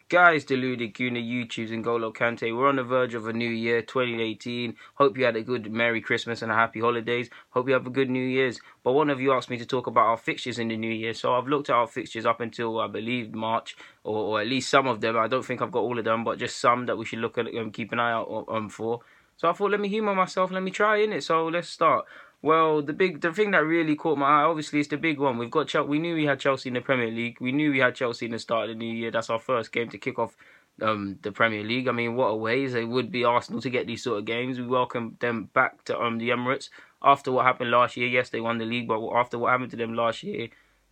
Guys, Deluded Guna, YouTubes and Golo Kante. We're on the verge of a new year, 2018. Hope you had a good Merry Christmas and a Happy Holidays. Hope you have a good New Year's. But one of you asked me to talk about our fixtures in the new year. So I've looked at our fixtures up until, I believe, March. Or at least some of them. I don't think I've got all of them, but just some that we should look at and keep an eye out for. So I thought, let me humour myself, let me try, innit? So let's start. Well, the thing that really caught my eye, obviously, is the big one. We've got we knew we had Chelsea in the Premier League. We knew we had Chelsea in the start of the new year. That's our first game to kick off the Premier League. I mean, what a ways it would be Arsenal to get these sort of games. We welcome them back to the Emirates after what happened last year. Yes, they won the league, but after what happened to them last year,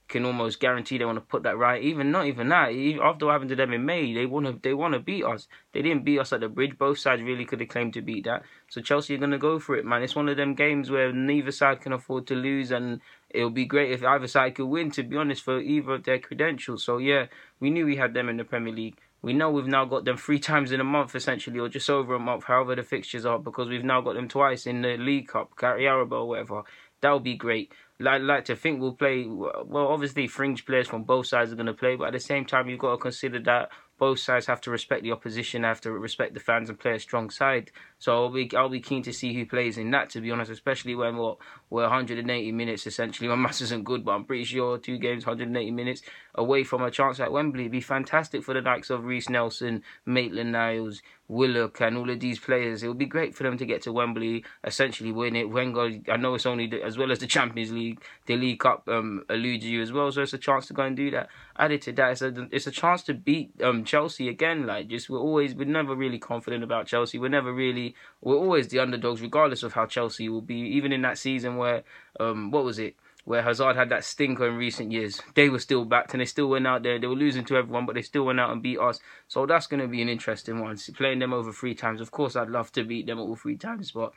can almost guarantee they want to put that right. Not even that. After what happened to them in May, they want to beat us. They didn't beat us at the bridge. Both sides really could have claimed to beat that. So Chelsea are gonna go for it, man. It's one of them games where neither side can afford to lose, and it'll be great if either side could win. To be honest, for either of their credentials. So yeah, we knew we had them in the Premier League. We know we've now got them 3 times in a month, essentially, or just over a month, however the fixtures are, because we've now got them twice in the League Cup, Carabao or whatever. That would be great. I'd like to think we'll play, well, obviously fringe players from both sides are going to play, but at the same time, you've got to consider that both sides have to respect the opposition, have to respect the fans and play a strong side. So I'll be keen to see who plays in that, to be honest, especially when we're 180 minutes, essentially. My maths isn't good, but I'm pretty sure 2 games, 180 minutes away from a chance at Wembley. It'd be fantastic for the likes of Reece Nelson, Maitland-Niles, Willock and all of these players. It would be great for them to get to Wembley, essentially win it. Wenger, I know it's only, as well as the Champions League, the League Cup eludes you as well, so it's a chance to go and do that. Added to that, it's a chance to beat Chelsea again. We're never really confident about Chelsea. We're always the underdogs, regardless of how Chelsea will be. Even in that season where, where Hazard had that stinker in recent years, they were still backed and they still went out there. They were losing to everyone, but they still went out and beat us. So that's going to be an interesting one. Playing them over 3 times. Of course, I'd love to beat them all 3 times, but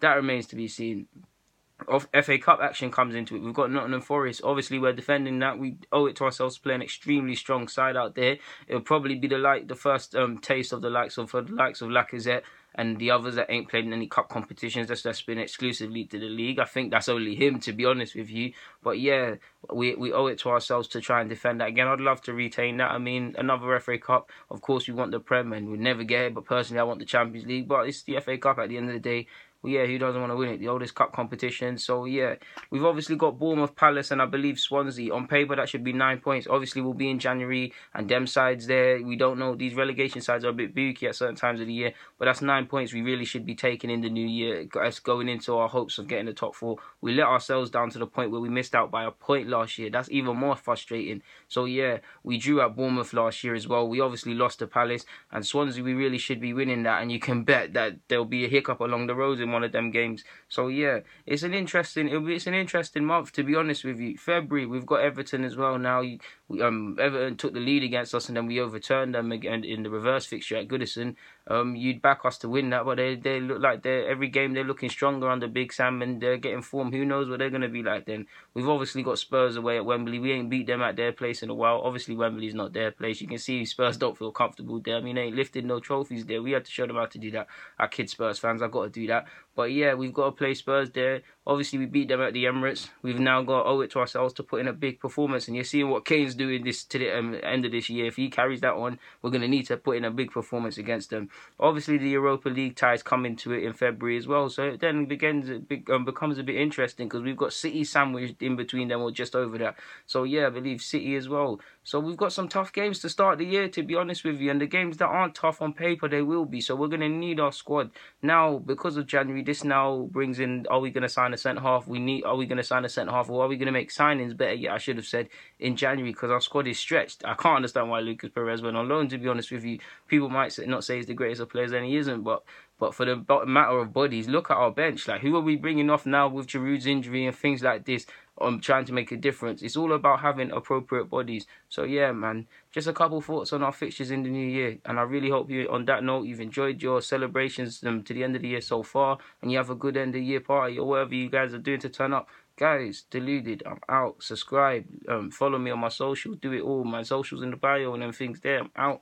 that remains to be seen. FA Cup action comes into it. We've got Nottingham Forest. Obviously, we're defending that. We owe it to ourselves to play an extremely strong side out there. It'll probably be the first taste of the likes of Lacazette and the others that ain't played in any cup competitions. That's been exclusively to the league. I think that's only him, to be honest with you. But yeah, we owe it to ourselves to try and defend that again. I'd love to retain that. I mean, another FA Cup. Of course, we want the Prem and we'll never get it. But personally, I want the Champions League. But it's the FA Cup at the end of the day. Well, yeah, who doesn't want to win it? The oldest cup competition. So, yeah, we've obviously got Bournemouth, Palace, and I believe Swansea. On paper, that should be 9 points. Obviously, we'll be in January, and them sides there, we don't know. These relegation sides are a bit booky at certain times of the year, but that's 9 points we really should be taking in the new year. Us going into our hopes of getting the top 4. We let ourselves down to the point where we missed out by a point last year. That's even more frustrating. So, yeah, we drew at Bournemouth last year as well. We obviously lost to Palace, and Swansea, we really should be winning that, and you can bet that there'll be a hiccup along the road in one of them games. So yeah, it's an interesting month, to be honest with you. February, we've got Everton as well now. Everton took the lead against us and then we overturned them again in the reverse fixture at Goodison. You'd back us to win that, but they look like every game they're looking stronger under Big Sam and they're getting form. Who knows what they're going to be like then. We've obviously got Spurs away at Wembley. We ain't beat them at their place in a while. Obviously Wembley's not their place. You can see Spurs don't feel comfortable there. I mean, they ain't lifted no trophies there. We had to show them how to do that. Our kid Spurs fans, I've got to do that. But yeah, we've got to play Spurs there. Obviously, we beat them at the Emirates. We've now got to owe it to ourselves to put in a big performance. And you're seeing what Kane's doing this to the end of this year. If he carries that on, we're going to need to put in a big performance against them. Obviously, the Europa League ties come into it in February as well. So it then becomes a bit interesting because we've got City sandwiched in between them or just over that. So yeah, I believe City as well. So we've got some tough games to start the year, to be honest with you. And the games that aren't tough on paper, they will be. So we're going to need our squad. Now, because of January, this now brings in, are we going to sign a centre-half? Are we going to sign a centre-half? Or are we going to make signings? Better yet, I should have said in January because our squad is stretched. I can't understand why Lucas Perez went on loan, to be honest with you. People might not say he's the greatest of players, and he isn't. But for the matter of bodies, look at our bench. Like, who are we bringing off now with Giroud's injury and things like this? Trying to make a difference. It's all about having appropriate bodies. So yeah, man, just a couple thoughts on our fixtures in the new year. And I really hope you, on that note, you've enjoyed your celebrations to the end of the year so far, and you have a good end of year party or whatever you guys are doing to turn up. Guys, Deluded, I'm out. Subscribe, follow me on my socials, do it all. My socials in the bio and them things there. I'm out.